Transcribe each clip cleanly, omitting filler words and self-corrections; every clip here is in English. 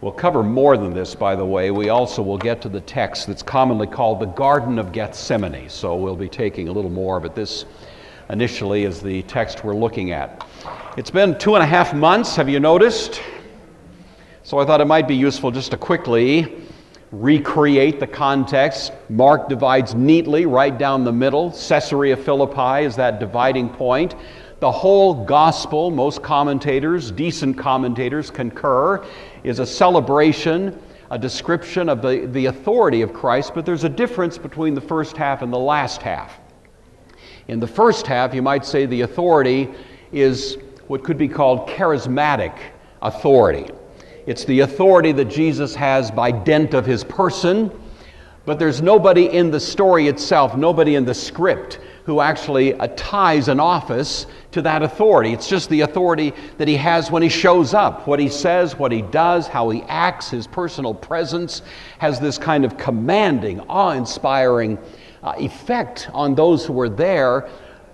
We'll cover more than this, by the way. We also will get to the text that's commonly called the Garden of Gethsemane. So we'll be taking a little more, but this initially is the text we're looking at. It's been 2.5 months, have you noticed? So I thought it might be useful just to quickly recreate the context. Mark divides neatly right down the middle. Caesarea Philippi is that dividing point. The whole gospel, most commentators, decent commentators, concur, is a celebration, a description of the authority of Christ, but there's a difference between the first half and the last half. In the first half, you might say the authority is what could be called charismatic authority. It's the authority that Jesus has by dint of his person, but there's nobody in the story itself, nobody in the script who actually ties an office to that authority. It's just the authority that he has when he shows up. What he says, what he does, how he acts, his personal presence has this kind of commanding, awe-inspiring effect on those who were there.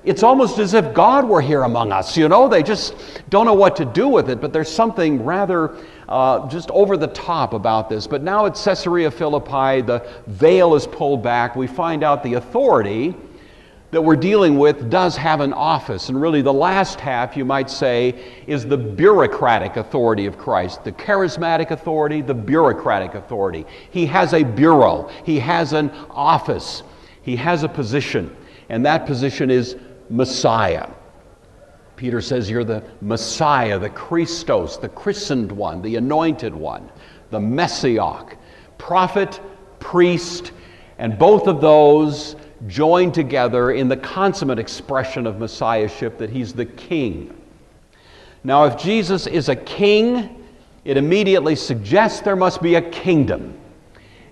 It's almost as if God were here among us, you know? They just don't know what to do with it, but there's something rather just over the top about this. But now at Caesarea Philippi, the veil is pulled back. We find out the authority that we're dealing with does have an office. And really the last half, you might say, is the bureaucratic authority of Christ. The charismatic authority, the bureaucratic authority. He has a bureau. He has an office. He has a position. And that position is Messiah. Peter says you're the Messiah, the Christos, the christened one, the anointed one, the Messiah, prophet, priest, and both of those joined together in the consummate expression of messiahship that he's the king. Now, if Jesus is a king, it immediately suggests there must be a kingdom.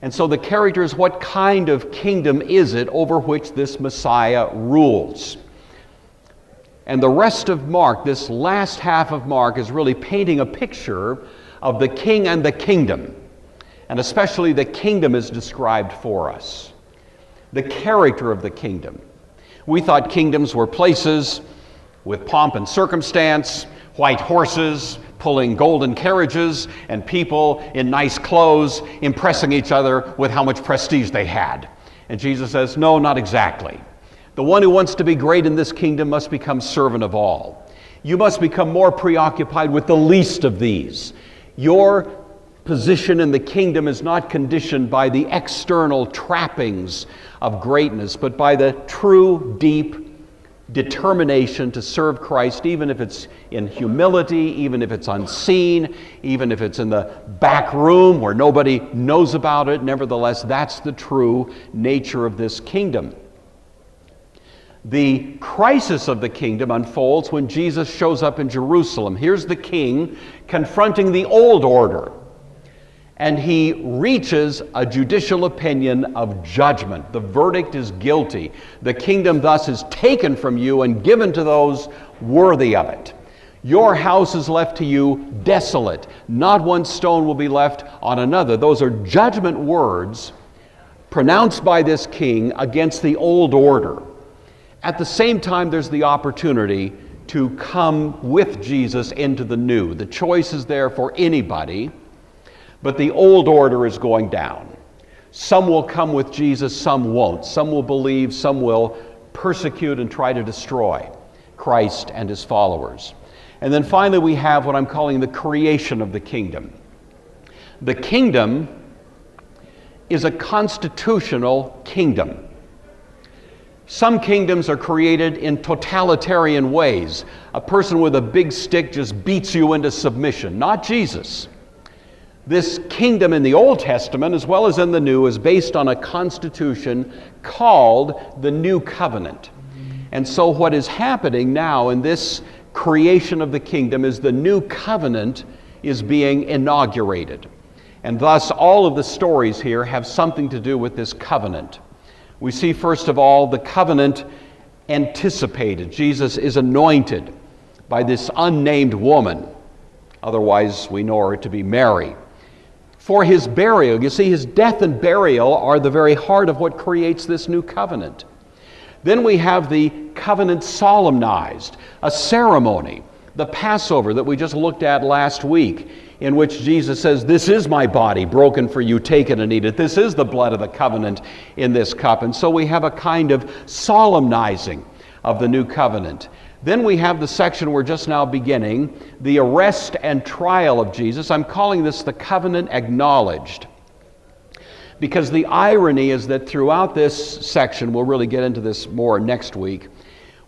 And so the character is, what kind of kingdom is it over which this Messiah rules? And the rest of Mark, this last half of Mark, is really painting a picture of the king and the kingdom. And especially the kingdom is described for us. The character of the kingdom. We thought kingdoms were places with pomp and circumstance, white horses pulling golden carriages, and people in nice clothes impressing each other with how much prestige they had. And Jesus says, no, not exactly. The one who wants to be great in this kingdom must become servant of all. You must become more preoccupied with the least of these. Your position in the kingdom is not conditioned by the external trappings of greatness, but by the true, deep determination to serve Christ, even if it's in humility, even if it's unseen, even if it's in the back room where nobody knows about it. Nevertheless, that's the true nature of this kingdom. The crisis of the kingdom unfolds when Jesus shows up in Jerusalem. Here's the king confronting the old order. And he reaches a judicial opinion of judgment. The verdict is guilty. The kingdom thus is taken from you and given to those worthy of it. Your house is left to you desolate. Not one stone will be left on another. Those are judgment words pronounced by this king against the old order. At the same time, there's the opportunity to come with Jesus into the new. The choice is there for anybody. But the old order is going down. Some will come with Jesus, some won't. Some will believe, some will persecute and try to destroy Christ and his followers. And then finally we have what I'm calling the creation of the kingdom. The kingdom is a constitutional kingdom. Some kingdoms are created in totalitarian ways. A person with a big stick just beats you into submission. Not Jesus. This kingdom in the Old Testament, as well as in the New, is based on a constitution called the New Covenant. And so what is happening now in this creation of the kingdom is the New Covenant is being inaugurated. And thus all of the stories here have something to do with this covenant. We see, first of all, the covenant anticipated. Jesus is anointed by this unnamed woman. Otherwise, we know her to be Mary. For his burial. You see, his death and burial are the very heart of what creates this new covenant. Then we have the covenant solemnized, a ceremony, the Passover that we just looked at last week, in which Jesus says, "This is my body broken for you, take it and eat it. This is the blood of the covenant in this cup." And so we have a kind of solemnizing of the new covenant. Then we have the section we're just now beginning, the arrest and trial of Jesus. I'm calling this the covenant acknowledged, because the irony is that throughout this section, we'll really get into this more next week,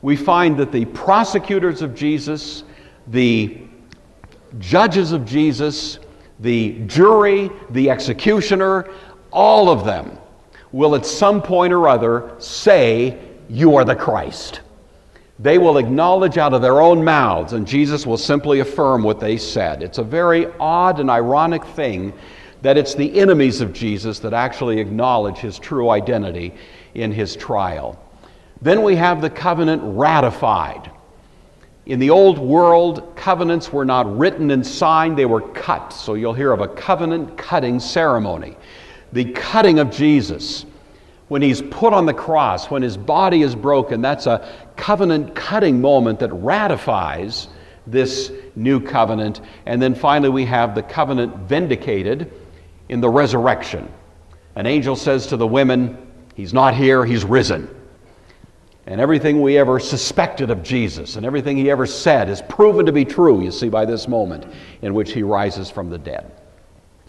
we find that the prosecutors of Jesus, the judges of Jesus, the jury, the executioner, all of them will at some point or other say, "You are the Christ." They will acknowledge out of their own mouths, and Jesus will simply affirm what they said. It's a very odd and ironic thing that it's the enemies of Jesus that actually acknowledge his true identity in his trial. Then we have the covenant ratified. In the old world, covenants were not written and signed, they were cut. So you'll hear of a covenant cutting ceremony. The cutting of Jesus, when he's put on the cross, when his body is broken, that's a covenant cutting moment that ratifies this new covenant. And then finally we have the covenant vindicated in the resurrection. An angel says to the women, "He's not here, he's risen." And everything we ever suspected of Jesus and everything he ever said is proven to be true, you see, by this moment in which he rises from the dead.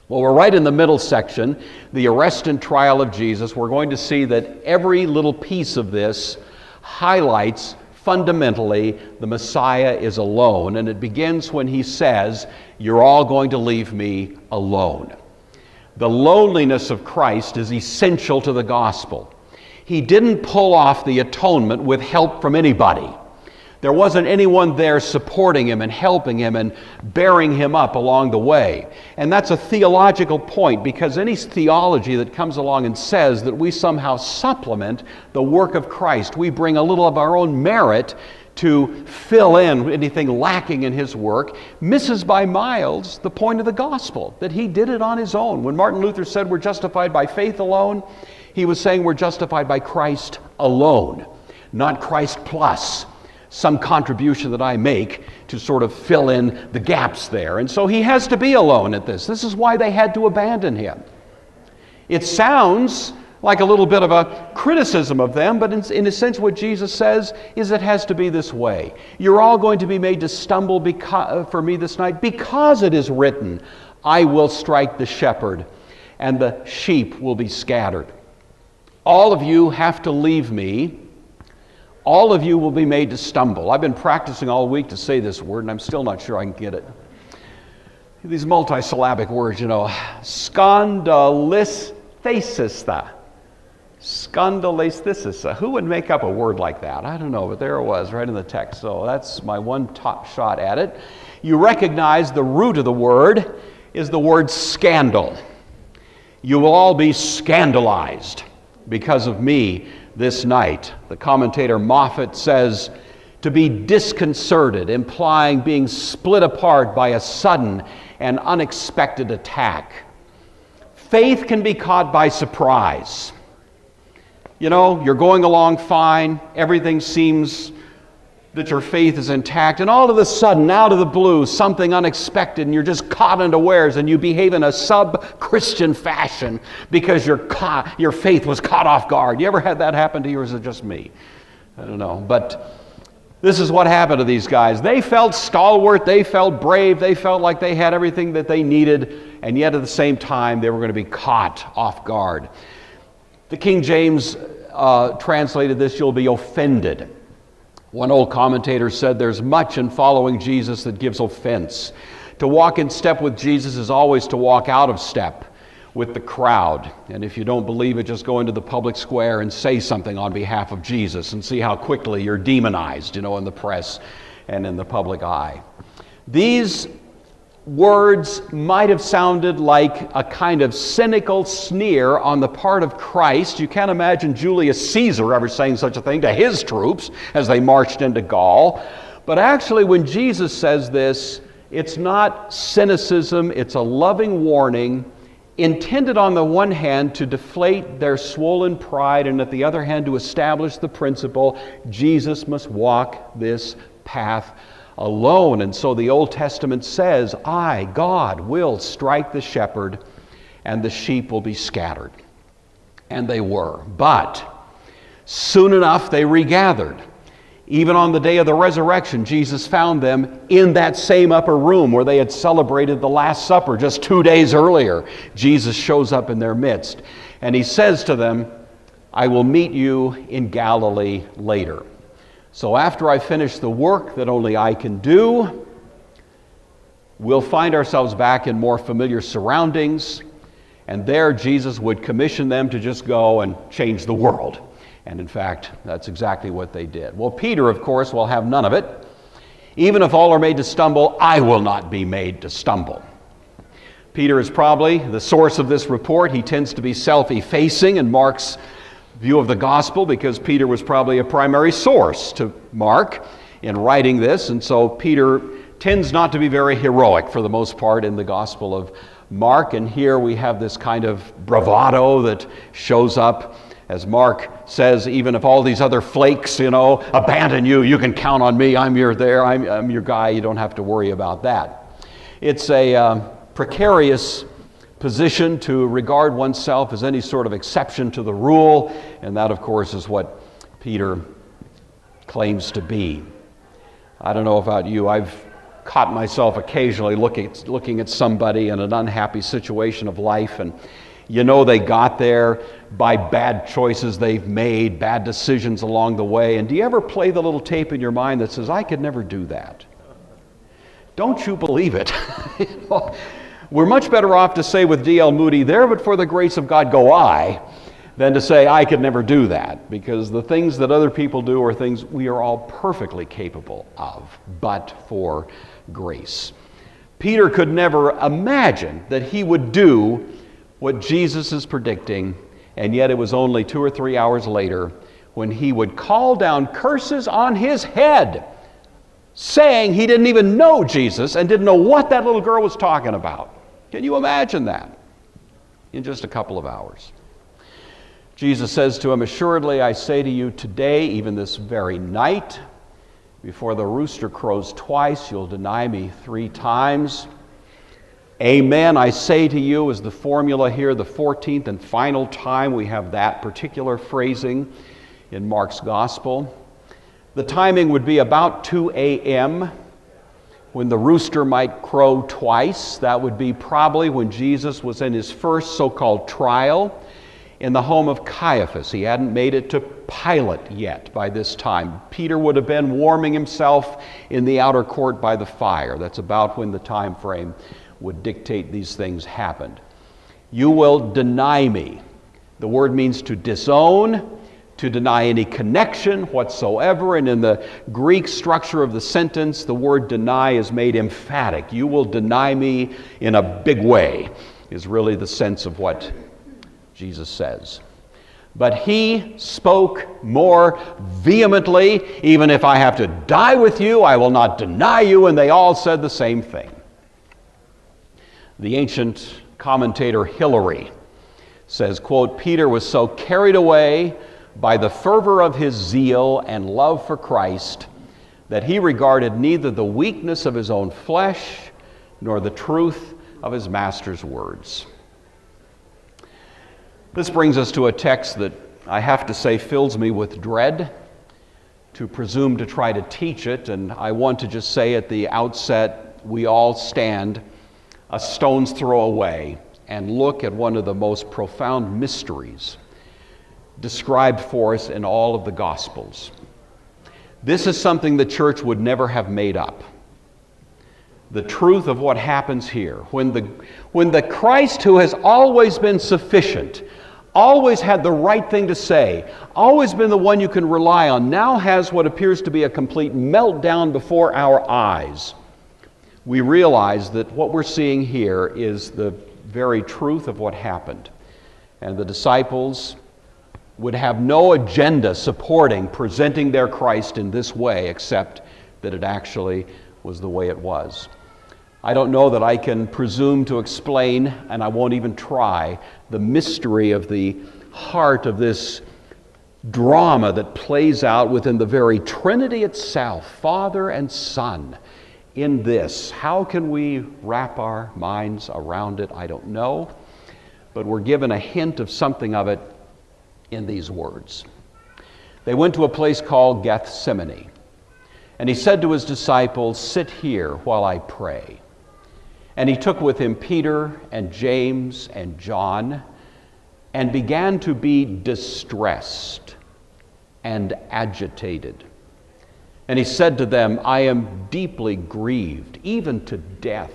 Well, we're right in the middle section, the arrest and trial of Jesus. We're going to see that every little piece of this highlights fundamentally the Messiah is alone. And it begins when he says, "You're all going to leave me alone." The loneliness of Christ is essential to the gospel. He didn't pull off the atonement with help from anybody. There wasn't anyone there supporting him and helping him and bearing him up along the way. And that's a theological point, because any theology that comes along and says that we somehow supplement the work of Christ, we bring a little of our own merit to fill in anything lacking in his work, misses by miles the point of the gospel, that he did it on his own. When Martin Luther said we're justified by faith alone, he was saying we're justified by Christ alone, not Christ plus some contribution that I make to sort of fill in the gaps there. And so he has to be alone at this. This is why they had to abandon him. It sounds like a little bit of a criticism of them, but in a sense what Jesus says is it has to be this way. You're all going to be made to stumble for me this night, because it is written, "I will strike the shepherd, and the sheep will be scattered." All of you have to leave me. All of you will be made to stumble. I've been practicing all week to say this word, and I'm still not sure I can get it. These multisyllabic words, you know. Skandalisthesisa. Skandalisthesisa. Who would make up a word like that? I don't know, but there it was right in the text. So that's my one top shot at it. You recognize the root of the word is the word scandal. You will all be scandalized because of me this night. The commentator Moffat says, to be disconcerted, implying being split apart by a sudden and unexpected attack. Faith can be caught by surprise. You know, you're going along fine, everything seems that your faith is intact, and all of a sudden, out of the blue, something unexpected, and you're just caught unawares, and you behave in a sub-Christian fashion because your faith was caught off guard. You ever had that happen to you, or is it just me? I don't know, but this is what happened to these guys. They felt stalwart, they felt brave, they felt like they had everything that they needed, and yet at the same time, they were going to be caught off guard. The King James translated this, "You'll be offended." One old commentator said there's much in following Jesus that gives offense. To walk in step with Jesus is always to walk out of step with the crowd. And if you don't believe it, just go into the public square and say something on behalf of Jesus and see how quickly you're demonized, you know, in the press and in the public eye. These words might have sounded like a kind of cynical sneer on the part of Christ. You can't imagine Julius Caesar ever saying such a thing to his troops as they marched into Gaul. But actually, when Jesus says this, it's not cynicism, it's a loving warning intended on the one hand to deflate their swollen pride, and at the other hand to establish the principle Jesus must walk this path alone. And so the Old Testament says, I, God, will strike the shepherd, and the sheep will be scattered. And they were. But soon enough they regathered. Even on the day of the resurrection, Jesus found them in that same upper room where they had celebrated the Last Supper just 2 days earlier. Jesus shows up in their midst, and he says to them, I will meet you in Galilee later. So after I finish the work that only I can do, we'll find ourselves back in more familiar surroundings, and there Jesus would commission them to just go and change the world. And in fact, that's exactly what they did. Well, Peter, of course, will have none of it. Even if all are made to stumble, I will not be made to stumble. Peter is probably the source of this report. He tends to be self-effacing in Mark's view of the gospel because Peter was probably a primary source to Mark in writing this. And so Peter tends not to be very heroic for the most part in the gospel of Mark. And here we have this kind of bravado that shows up. As Mark says, even if all these other flakes, abandon you, you can count on me. I'm your guy. You don't have to worry about that. It's a precarious position to regard oneself as any sort of exception to the rule, and that, of course, is what Peter claims to be. I don't know about you. I've caught myself occasionally looking at somebody in an unhappy situation of life, and they got there by bad choices they've made, bad decisions along the way. And do you ever play the little tape in your mind that says, I could never do that? Don't you believe it? We're much better off to say with D.L. Moody, there but for the grace of God go I, than to say I could never do that. Because the things that other people do are things we are all perfectly capable of, but for grace. Peter could never imagine that he would do what Jesus is predicting, and yet it was only 2 or 3 hours later when he would call down curses on his head, saying he didn't even know Jesus and didn't know what that little girl was talking about. Can you imagine that? In just a couple of hours. Jesus says to him, assuredly I say to you today, even this very night, before the rooster crows twice, you'll deny me 3 times. Amen, I say to you, is the formula here, the 14th and final time we have that particular phrasing in Mark's gospel. The timing would be about 2 a.m. when the rooster might crow twice. That would be probably when Jesus was in his first so-called trial in the home of Caiaphas. He hadn't made it to Pilate yet by this time. Peter would have been warming himself in the outer court by the fire. That's about when the time frame would dictate these things happened. You will deny me. The word means to disown, to deny any connection whatsoever. And in the Greek structure of the sentence, the word deny is made emphatic. You will deny me in a big way, is really the sense of what Jesus says. But he spoke more vehemently, even if I have to die with you, I will not deny you. And they all said the same thing. The ancient commentator Hilary says, quote, Peter was so carried away by the fervor of his zeal and love for Christ that he regarded neither the weakness of his own flesh nor the truth of his master's words. This brings us to a text that I have to say fills me with dread to presume to try to teach it, and I want to just say at the outset, we all stand a stone's throw away and look at one of the most profound mysteries described for us in all of the Gospels. This is something the church would never have made up. The truth of what happens here. When the Christ who has always been sufficient, always had the right thing to say, always been the one you can rely on, now has what appears to be a complete meltdown before our eyes, we realize that what we're seeing here is the very truth of what happened. And the disciples would have no agenda supporting presenting their Christ in this way, except that it actually was the way it was. I don't know that I can presume to explain, and I won't even try, the mystery of the heart of this drama that plays out within the very Trinity itself, Father and Son, in this. How can we wrap our minds around it? I don't know, but we're given a hint of something of it in these words. They went to a place called Gethsemane, and he said to his disciples, "Sit here while I pray." And he took with him Peter and James and John and began to be distressed and agitated. And he said to them, "I am deeply grieved, even to death.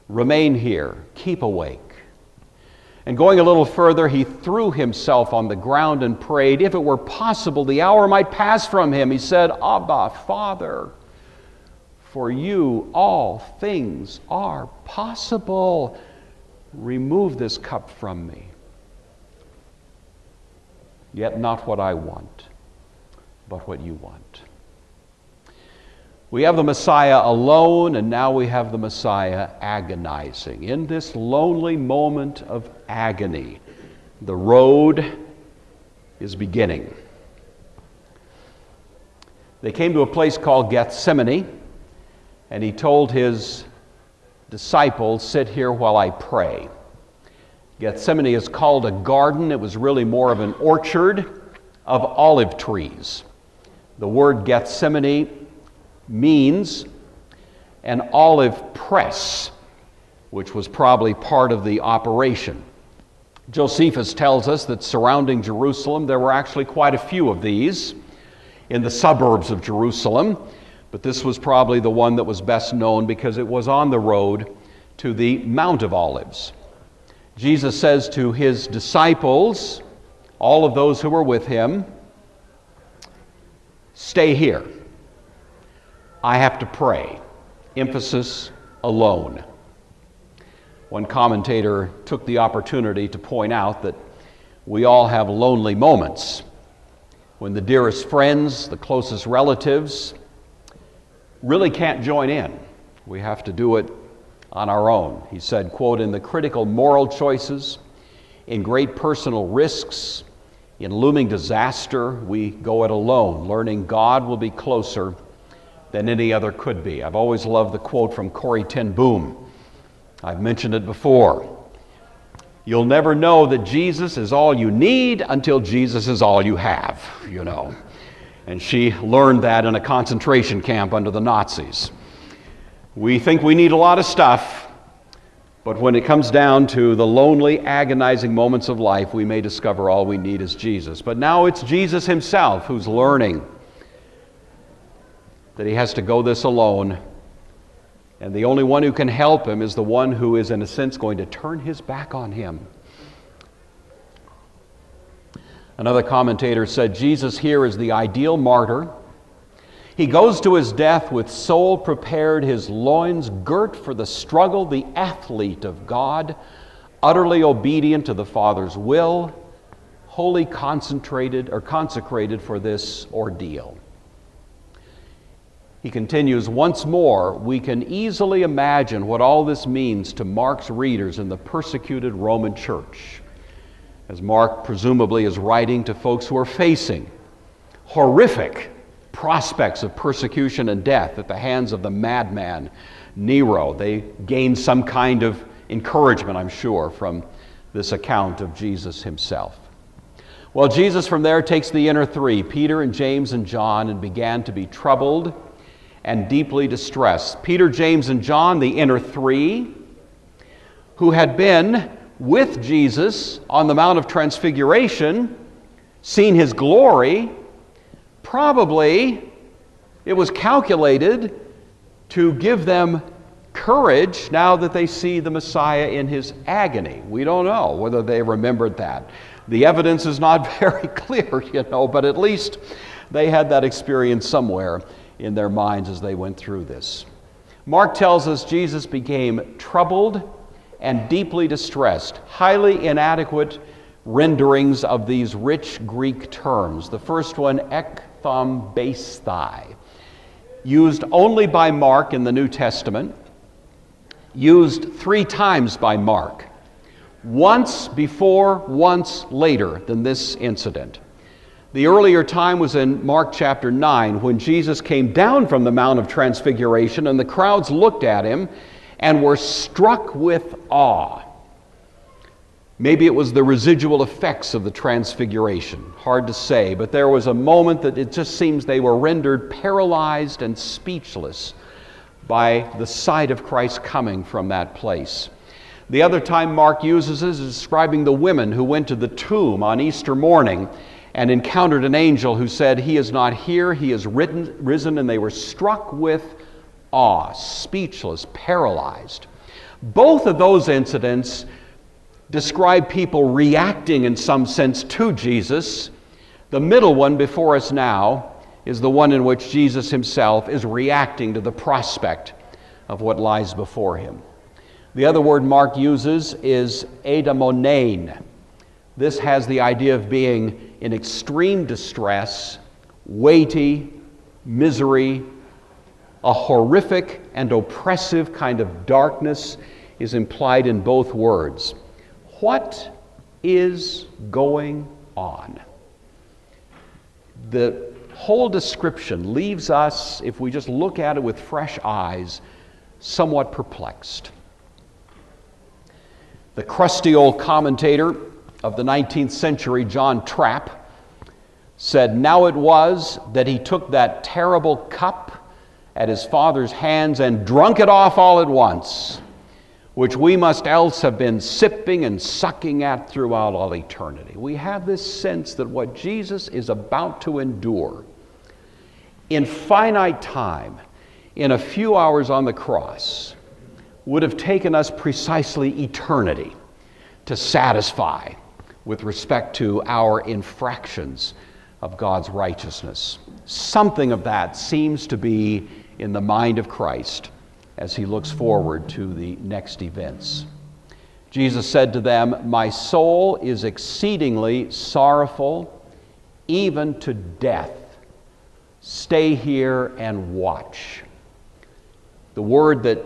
Remain here, keep awake." And going a little further, he threw himself on the ground and prayed, if it were possible, the hour might pass from him. He said, "Abba, Father, for you all things are possible. Remove this cup from me. Yet not what I want, but what you want." We have the Messiah alone, and now we have the Messiah agonizing. In this lonely moment of agony, the road is beginning. They came to a place called Gethsemane, and he told his disciples, "Sit here while I pray." Gethsemane is called a garden. It was really more of an orchard of olive trees. The word Gethsemane means an olive press, which was probably part of the operation. Josephus tells us that surrounding Jerusalem there were actually quite a few of these in the suburbs of Jerusalem, but this was probably the one that was best known because it was on the road to the Mount of Olives. Jesus says to his disciples, all of those who were with him, "Stay here. I have to pray." Emphasis, alone. One commentator took the opportunity to point out that we all have lonely moments when the dearest friends, the closest relatives, really can't join in. We have to do it on our own. He said, quote, "In the critical moral choices, in great personal risks, in looming disaster, we go it alone, learning God will be closer than any other could be." I've always loved the quote from Corrie ten Boom. I've mentioned it before. You'll never know that Jesus is all you need until Jesus is all you have, you know. And she learned that in a concentration camp under the Nazis. We think we need a lot of stuff, but when it comes down to the lonely, agonizing moments of life, we may discover all we need is Jesus. But now it's Jesus himself who's learning that he has to go this alone, and the only one who can help him is the one who is, in a sense, going to turn his back on him. Another commentator said, Jesus here is the ideal martyr. He goes to his death with soul prepared, his loins girt for the struggle, the athlete of God, utterly obedient to the Father's will, wholly consecrated for this ordeal. He continues, once more, we can easily imagine what all this means to Mark's readers in the persecuted Roman church, as Mark presumably is writing to folks who are facing horrific prospects of persecution and death at the hands of the madman Nero. They gained some kind of encouragement, I'm sure, from this account of Jesus himself. Well, Jesus from there takes the inner three, Peter and James and John, and began to be troubled and deeply distressed. Peter, James, and John, the inner three, who had been with Jesus on the Mount of Transfiguration, seen his glory. Probably it was calculated to give them courage now that they see the Messiah in his agony. We don't know whether they remembered that. The evidence is not very clear, but at least they had that experience somewhere in their minds as they went through this. Mark tells us Jesus became troubled and deeply distressed. Highly inadequate renderings of these rich Greek terms. The first one, ekthambesthai, used only by Mark in the New Testament, used 3 times by Mark. Once before, once later than this incident. The earlier time was in Mark chapter 9 when Jesus came down from the Mount of Transfiguration and the crowds looked at him and were struck with awe. Maybe it was the residual effects of the Transfiguration. Hard to say, but there was a moment that it just seems they were rendered paralyzed and speechless by the sight of Christ coming from that place. The other time Mark uses is describing the women who went to the tomb on Easter morning and encountered an angel who said, "He is not here, he is risen," and they were struck with awe, speechless, paralyzed. Both of those incidents describe people reacting in some sense to Jesus. The middle one before us now is the one in which Jesus himself is reacting to the prospect of what lies before him. The other word Mark uses is eidaimonein. This has the idea of being in extreme distress, weighty, misery, a horrific and oppressive kind of darkness is implied in both words. What is going on? The whole description leaves us, if we just look at it with fresh eyes, somewhat perplexed. The crusty old commentator of the 19th century, John Trapp, said, "Now it was that he took that terrible cup at his Father's hands and drunk it off all at once, which we must else have been sipping and sucking at throughout all eternity." We have this sense that what Jesus is about to endure in finite time, in a few hours on the cross, would have taken us precisely eternity to satisfy with respect to our infractions of God's righteousness. Something of that seems to be in the mind of Christ as he looks forward to the next events. Jesus said to them, "My soul is exceedingly sorrowful, even to death. Stay here and watch." The word that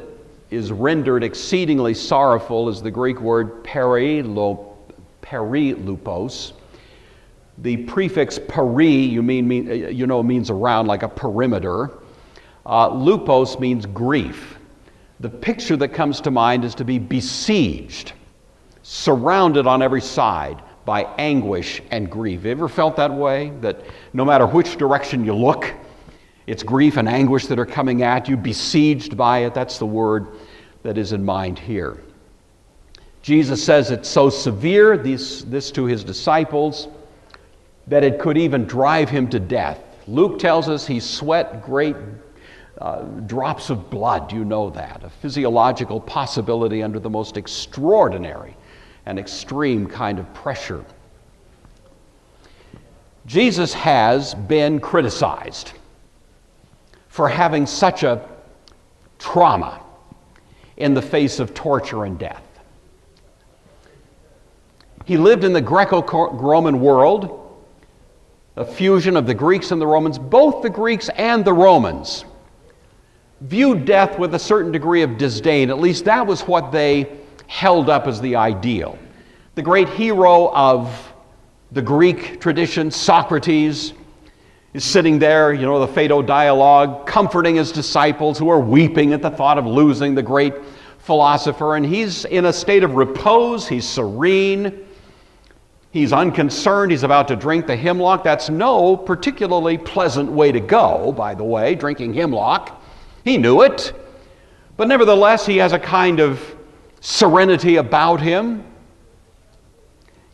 is rendered exceedingly sorrowful is the Greek word perilupos. The prefix peri, means around, like a perimeter. Lupos means grief. The picture that comes to mind is to be besieged, surrounded on every side by anguish and grief. Have you ever felt that way? That no matter which direction you look, it's grief and anguish that are coming at you, besieged by it. That's the word that is in mind here. Jesus says it's so severe, this to his disciples, that it could even drive him to death. Luke tells us he sweat great drops of blood. You know that. A physiological possibility under the most extraordinary and extreme kind of pressure. Jesus has been criticized for having such a trauma in the face of torture and death. He lived in the Greco-Roman world, a fusion of the Greeks and the Romans. Both the Greeks and the Romans viewed death with a certain degree of disdain. At least that was what they held up as the ideal. The great hero of the Greek tradition, Socrates, is sitting there, the Phaedo dialogue, comforting his disciples who are weeping at the thought of losing the great philosopher. And he's in a state of repose. He's serene. He's unconcerned. He's about to drink the hemlock. That's no particularly pleasant way to go, by the way, drinking hemlock. He knew it. But nevertheless, he has a kind of serenity about him.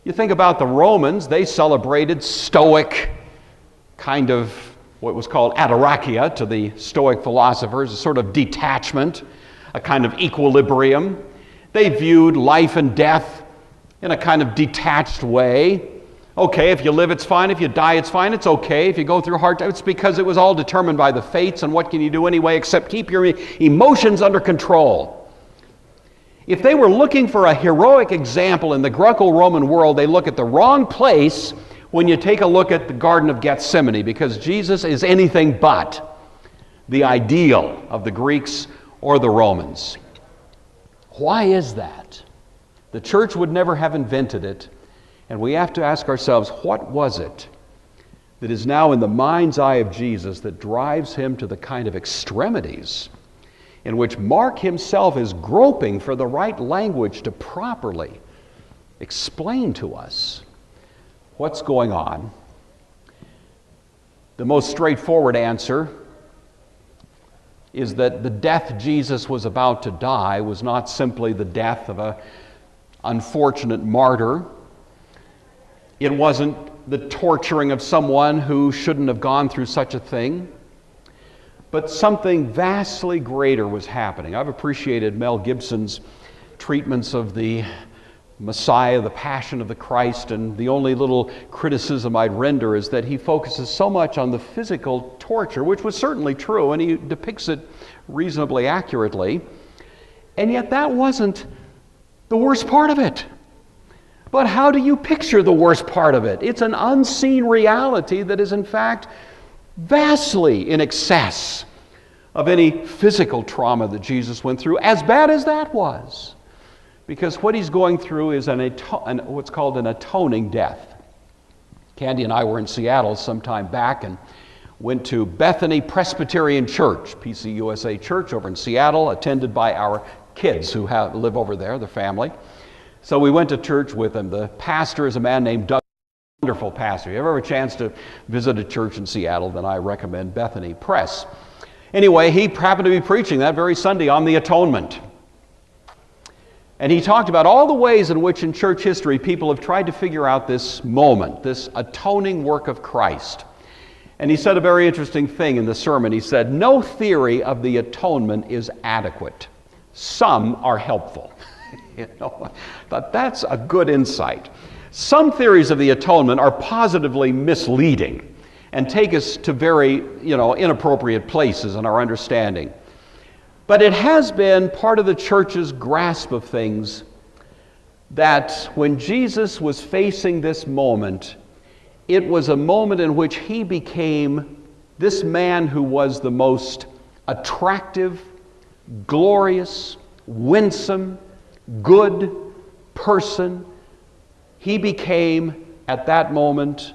You think about the Romans, they celebrated stoic kind of what was called ataraxia to the Stoic philosophers, a sort of detachment, a kind of equilibrium. They viewed life and death in a kind of detached way. Okay, if you live, it's fine. If you die, it's fine. It's okay. If you go through hard times, it's because it was all determined by the fates, and what can you do anyway except keep your emotions under control? If they were looking for a heroic example in the Greco-Roman world, they look at the wrong place when you take a look at the Garden of Gethsemane, because Jesus is anything but the ideal of the Greeks or the Romans. Why is that? The church would never have invented it, and we have to ask ourselves, what was it that is now in the mind's eye of Jesus that drives him to the kind of extremities in which Mark himself is groping for the right language to properly explain to us what's going on. The most straightforward answer is that the death Jesus was about to die was not simply the death of an unfortunate martyr. It wasn't the torturing of someone who shouldn't have gone through such a thing. But something vastly greater was happening. I've appreciated Mel Gibson's treatments of the Messiah, the Passion of the Christ, and the only little criticism I'd render is that he focuses so much on the physical torture, which was certainly true, and he depicts it reasonably accurately. And yet that wasn't the worst part of it. But how do you picture the worst part of it? It's an unseen reality that is in fact vastly in excess of any physical trauma that Jesus went through, as bad as that was. Because what he's going through is what's called an atoning death. Candy and I were in Seattle some time back and went to Bethany Presbyterian Church, PCUSA Church over in Seattle, attended by our kids who live over there, the family. So we went to church with them. The pastor is a man named Doug, wonderful pastor. If you ever have a chance to visit a church in Seattle, then I recommend Bethany Pres. Anyway, he happened to be preaching that very Sunday on the atonement. And he talked about all the ways in which in church history people have tried to figure out this moment, this atoning work of Christ. And he said a very interesting thing in the sermon. He said, no theory of the atonement is adequate. Some are helpful. But that's a good insight. Some theories of the atonement are positively misleading and take us to very, inappropriate places in our understanding. But it has been part of the church's grasp of things that when Jesus was facing this moment, it was a moment in which he became this man who was the most attractive, glorious, winsome, good person. He became, at that moment,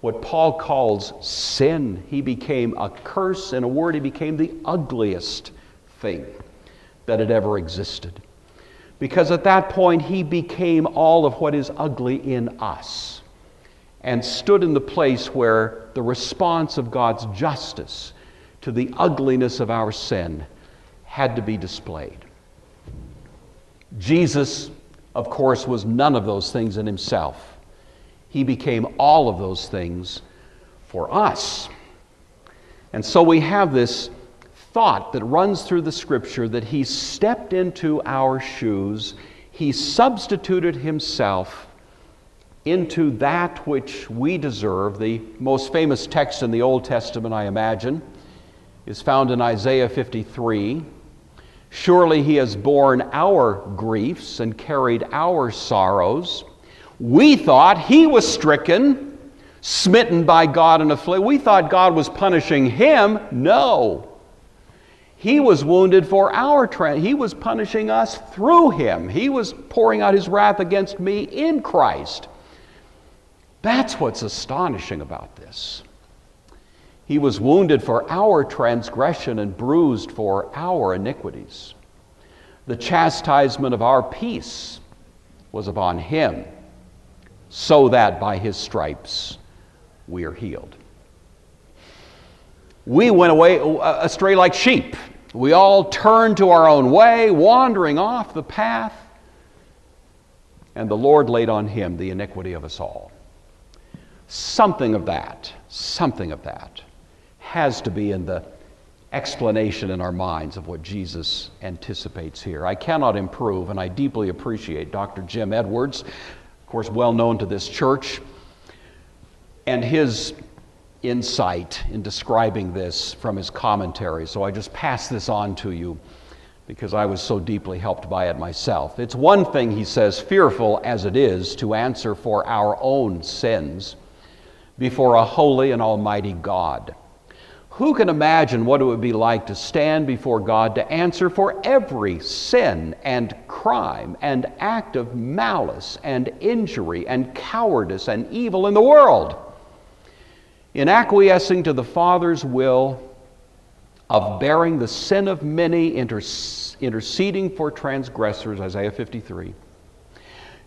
what Paul calls sin. He became a curse. In a word, he became the ugliest thing that had ever existed. Because at that point, he became all of what is ugly in us and stood in the place where the response of God's justice to the ugliness of our sin had to be displayed. Jesus, of course, was none of those things in himself. He became all of those things for us. And so we have this thought that runs through the Scripture that he stepped into our shoes. He substituted himself into that which we deserve. The most famous text in the Old Testament, I imagine, is found in Isaiah 53. Surely he has borne our griefs and carried our sorrows. We thought he was stricken, smitten by God and afflicted. We thought God was punishing him. No. He was wounded for our He was punishing us through him. He was pouring out his wrath against me in Christ. That's what's astonishing about this. He was wounded for our transgression and bruised for our iniquities. The chastisement of our peace was upon him, so that by his stripes we are healed. We went away astray like sheep. We all turned to our own way, wandering off the path, and the Lord laid on him the iniquity of us all. Something of that has to be in the explanation in our minds of what Jesus anticipates here. I cannot improve, and I deeply appreciate Dr. Jim Edwards, of course, well known to this church, and his insight in describing this from his commentary. So I just pass this on to you because I was so deeply helped by it myself. It's one thing, he says, fearful as it is to answer for our own sins before a holy and almighty God. Who can imagine what it would be like to stand before God to answer for every sin and crime and act of malice and injury and cowardice and evil in the world? in acquiescing to the Father's will of bearing the sin of many, interceding for transgressors, Isaiah 53,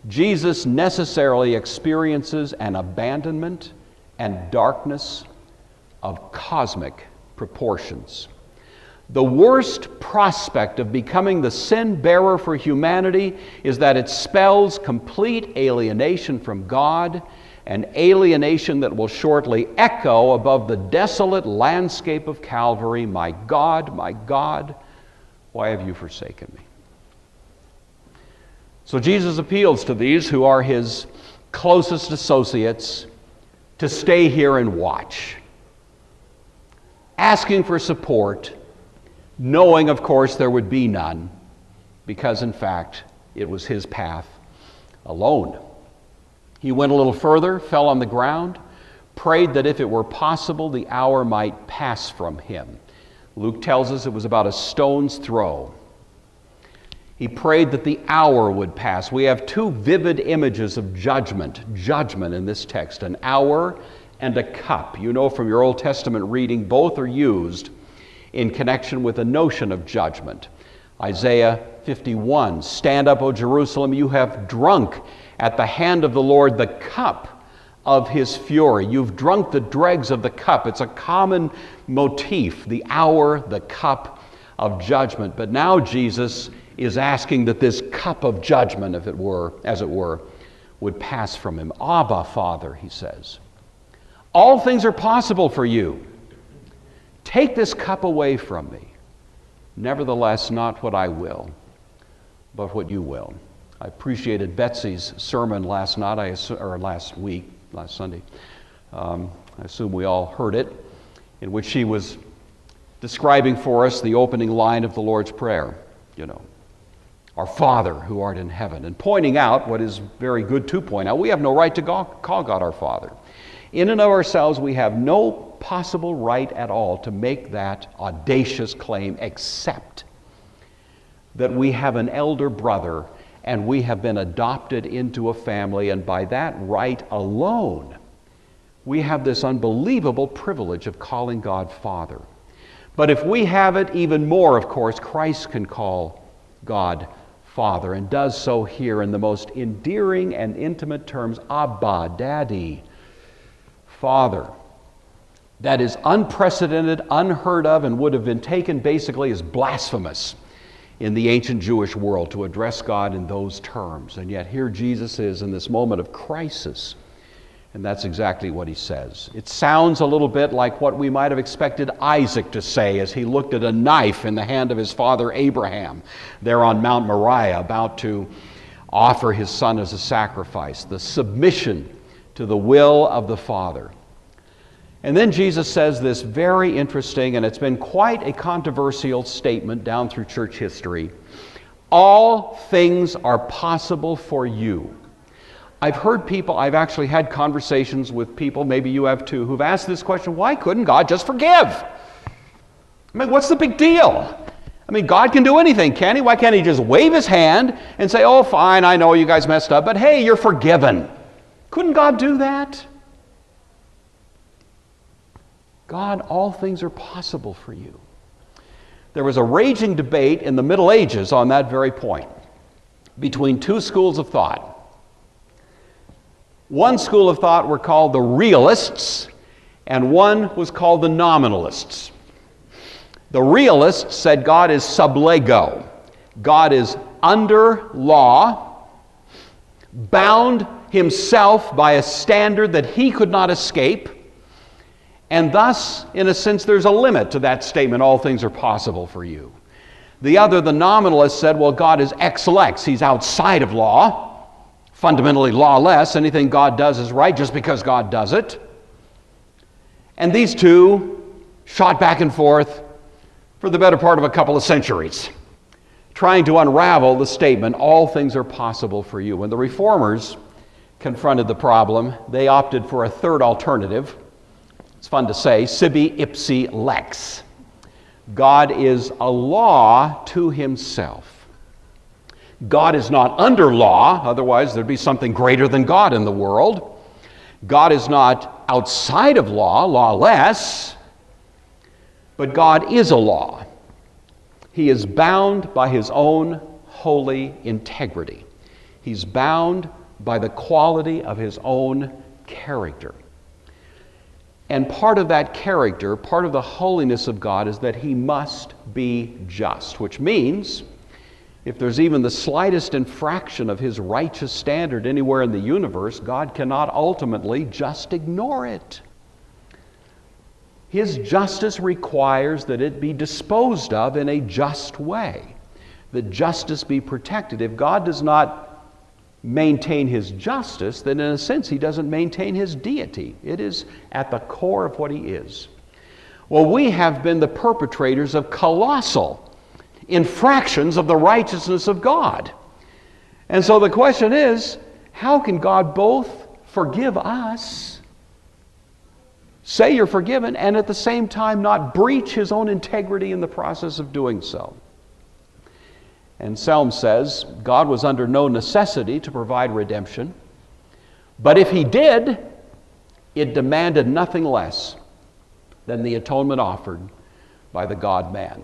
Jesus necessarily experiences an abandonment and darkness of cosmic proportions. The worst prospect of becoming the sin bearer for humanity is that it spells complete alienation from God, an alienation that will shortly echo above the desolate landscape of Calvary, my God, why have you forsaken me?" So Jesus appeals to these who are his closest associates to stay here and watch, asking for support, knowing, of course, there would be none, because, in fact, it was his path alone. He went a little further, fell on the ground, prayed that if it were possible, the hour might pass from him. Luke tells us it was about a stone's throw. He prayed that the hour would pass. We have two vivid images of judgment in this text, an hour and a cup. You know from your Old Testament reading, both are used in connection with the notion of judgment. Isaiah 51, "Stand up, O Jerusalem, you have drunk at the hand of the Lord the cup of his fury." You've drunk the dregs of the cup. It's a common motif, the hour, the cup of judgment. But now Jesus is asking that this cup of judgment, if it were, as it were, would pass from him. "Abba, Father," he says, "all things are possible for you. Take this cup away from me. Nevertheless, not what I will, but what you will." I appreciated Betsy's sermon last Sunday. I assume we all heard it, in which she was describing for us the opening line of the Lord's Prayer, "Our Father who art in heaven," and pointing out what is very good to point out. We have no right to call God our Father. In and of ourselves, we have no possible right at all to make that audacious claim, except that we have an elder brother and we have been adopted into a family, and by that right alone, we have this unbelievable privilege of calling God Father. But if we have it even more, of course, Christ can call God Father, and does so here in the most endearing and intimate terms, Abba, Daddy, Father. That is unprecedented, unheard of, and would have been taken basically as blasphemous in the ancient Jewish world to address God in those terms. And yet here Jesus is in this moment of crisis, and that's exactly what he says. It sounds a little bit like what we might have expected Isaac to say as he looked at a knife in the hand of his father Abraham there on Mount Moriah, about to offer his son as a sacrifice, the submission to the will of the Father. And then Jesus says this very interesting, and it's been quite a controversial statement down through church history: "All things are possible for you." I've heard people, I've actually had conversations with people, maybe you have too, who've asked this question: why couldn't God just forgive? I mean, what's the big deal? I mean, God can do anything, can he? Why can't he just wave his hand and say, "Oh, fine, I know you guys messed up, but hey, you're forgiven"? Couldn't God do that? God, all things are possible for you. There was a raging debate in the Middle Ages on that very point between two schools of thought. One school of thought were called the realists, and one was called the nominalists. The realists said God is sub lego. God is under law, bound himself by a standard that he could not escape, and thus, in a sense, there's a limit to that statement, "all things are possible for you." The other, the nominalists, said, well, God is ex lex. He's outside of law, fundamentally lawless. Anything God does is right just because God does it. And these two shot back and forth for the better part of a couple of centuries, trying to unravel the statement, "all things are possible for you." When the Reformers confronted the problem, they opted for a third alternative. It's fun to say, sibi ipsi lex. God is a law to himself. God is not under law, otherwise there'd be something greater than God in the world. God is not outside of law, lawless, but God is a law. He is bound by his own holy integrity. He's bound by the quality of his own character. And part of that character, part of the holiness of God, is that he must be just, which means if there's even the slightest infraction of his righteous standard anywhere in the universe, God cannot ultimately just ignore it. His justice requires that it be disposed of in a just way, that justice be protected. If God does not maintain his justice, then in a sense he doesn't maintain his deity. It is at the core of what he is. Well, we have been the perpetrators of colossal infractions of the righteousness of God. And so the question is, how can God both forgive us, say you're forgiven, and at the same time not breach his own integrity in the process of doing so? And Psalm says, God was under no necessity to provide redemption, but if he did, it demanded nothing less than the atonement offered by the God-man.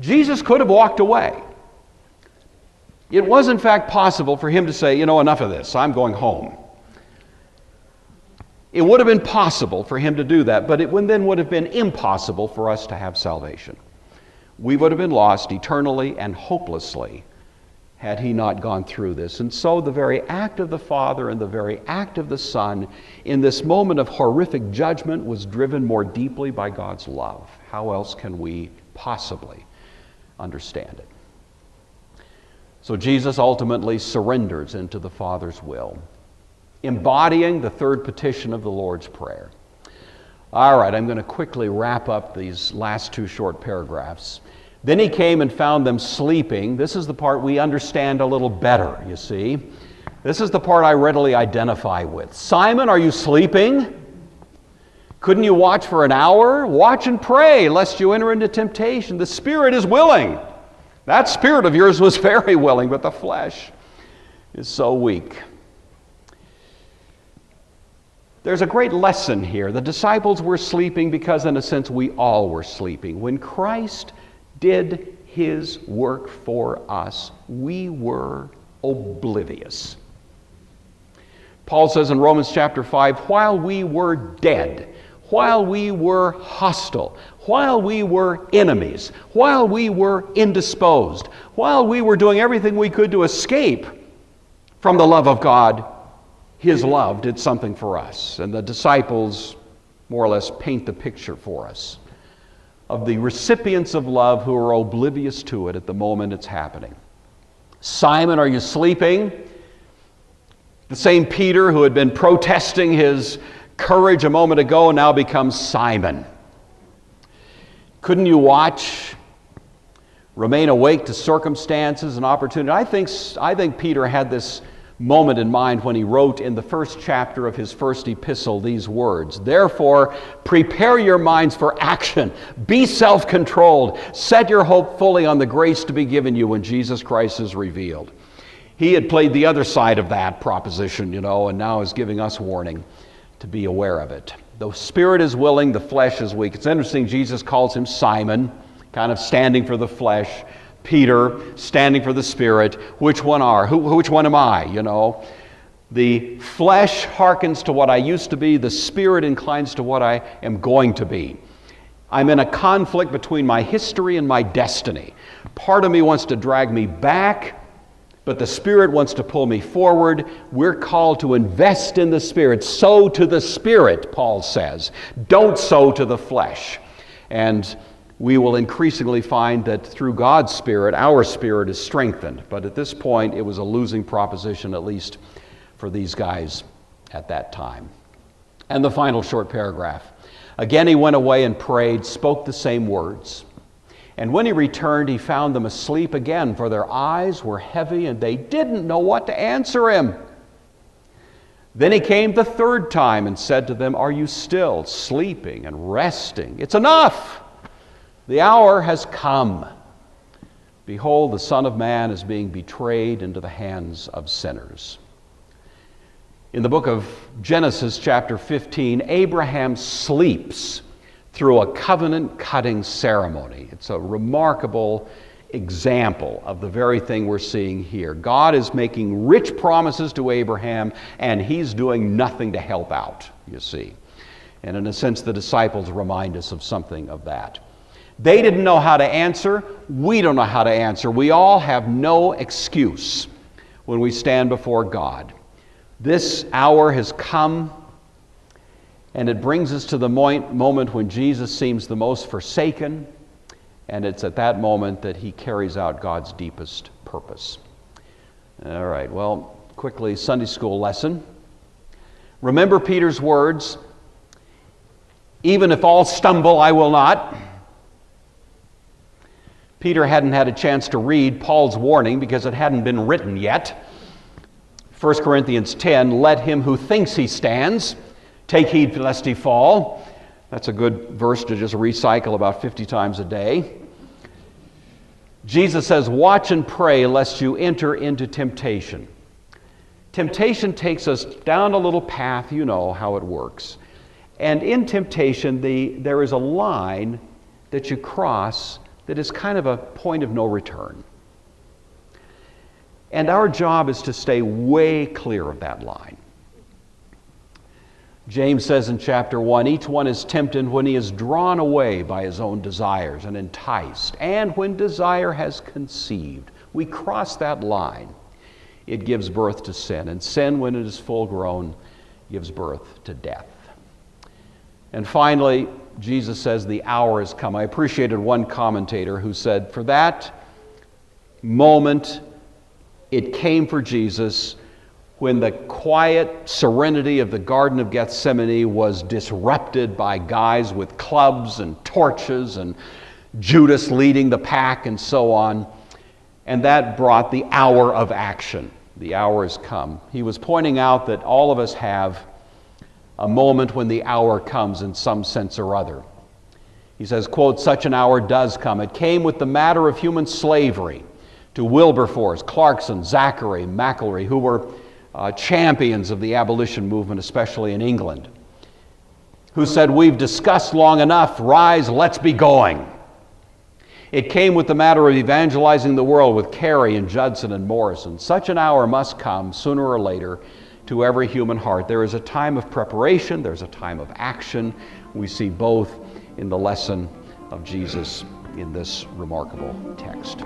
Jesus could have walked away. It was in fact possible for him to say, enough of this, I'm going home. It would have been possible for him to do that, but it then would have been impossible for us to have salvation. We would have been lost eternally and hopelessly had he not gone through this. And so the very act of the Father and the very act of the Son in this moment of horrific judgment was driven more deeply by God's love. How else can we possibly understand it? So Jesus ultimately surrenders into the Father's will, embodying the third petition of the Lord's Prayer. All right, I'm going to quickly wrap up these last two short paragraphs. Then he came and found them sleeping. This is the part we understand a little better, you see. This is the part I readily identify with. Simon, are you sleeping? Couldn't you watch for an hour? Watch and pray, lest you enter into temptation. The spirit is willing. That spirit of yours was very willing, but the flesh is so weak. There's a great lesson here. The disciples were sleeping because, in a sense, we all were sleeping. When Christ did his work for us, we were oblivious. Paul says in Romans chapter 5, while we were dead, while we were hostile, while we were enemies, while we were indisposed, while we were doing everything we could to escape from the love of God, his love did something for us. And the disciples more or less paint the picture for us of the recipients of love who are oblivious to it at the moment it's happening. Simon, are you sleeping? The same Peter who had been protesting his courage a moment ago now becomes Simon. Couldn't you watch? Remain awake to circumstances and opportunity. I think Peter had this moment in mind when he wrote in the first chapter of his first epistle these words, therefore, prepare your minds for action. Be self-controlled. Set your hope fully on the grace to be given you when Jesus Christ is revealed. He had played the other side of that proposition, and now is giving us warning to be aware of it. The spirit is willing, the flesh is weak. It's interesting, Jesus calls him Simon, kind of standing for the flesh. Peter, standing for the Spirit. Which one am I, The flesh hearkens to what I used to be. The Spirit inclines to what I am going to be. I'm in a conflict between my history and my destiny. Part of me wants to drag me back, but the Spirit wants to pull me forward. We're called to invest in the Spirit. Sow to the Spirit, Paul says. Don't sow to the flesh. And we will increasingly find that through God's Spirit, our spirit is strengthened. But at this point, it was a losing proposition, at least for these guys at that time. And the final short paragraph. Again, he went away and prayed, spoke the same words. And when he returned, he found them asleep again, for their eyes were heavy and they didn't know what to answer him. Then he came the third time and said to them, are you still sleeping and resting? It's enough. The hour has come. Behold, the Son of Man is being betrayed into the hands of sinners. In the book of Genesis, chapter 15, Abraham sleeps through a covenant-cutting ceremony. It's a remarkable example of the very thing we're seeing here. God is making rich promises to Abraham, and he's doing nothing to help out, you see. And in a sense, the disciples remind us of something of that. They didn't know how to answer. We don't know how to answer. We all have no excuse when we stand before God. This hour has come, and it brings us to the moment when Jesus seems the most forsaken, and it's at that moment that he carries out God's deepest purpose. All right, well, quickly, Sunday school lesson. Remember Peter's words, "Even if all stumble, I will not." Peter hadn't had a chance to read Paul's warning because it hadn't been written yet. 1 Corinthians 10, "Let him who thinks he stands take heed lest he fall." That's a good verse to just recycle about 50 times a day. Jesus says, "Watch and pray lest you enter into temptation." Temptation takes us down a little path, you know how it works. And in temptation, there is a line that you cross that is kind of a point of no return. And our job is to stay way clear of that line. James says in chapter 1, "Each one is tempted when he is drawn away by his own desires and enticed. And when desire has conceived," we cross that line, "it gives birth to sin. And sin, when it is full grown, gives birth to death." And finally, Jesus says the hour has come. I appreciated one commentator who said, for that moment, it came for Jesus when the quiet serenity of the Garden of Gethsemane was disrupted by guys with clubs and torches and Judas leading the pack and so on. And that brought the hour of action. The hour has come. He was pointing out that all of us have a moment when the hour comes in some sense or other. He says, quote, "Such an hour does come. It came with the matter of human slavery to Wilberforce, Clarkson, Zachary, McElroy, who were champions of the abolition movement, especially in England, who said, 'We've discussed long enough. Rise, let's be going.' It came with the matter of evangelizing the world with Carey and Judson and Morrison. Such an hour must come sooner or later to every human heart. There is a time of preparation. There's a time of action. We see both in the lesson of Jesus in this remarkable text."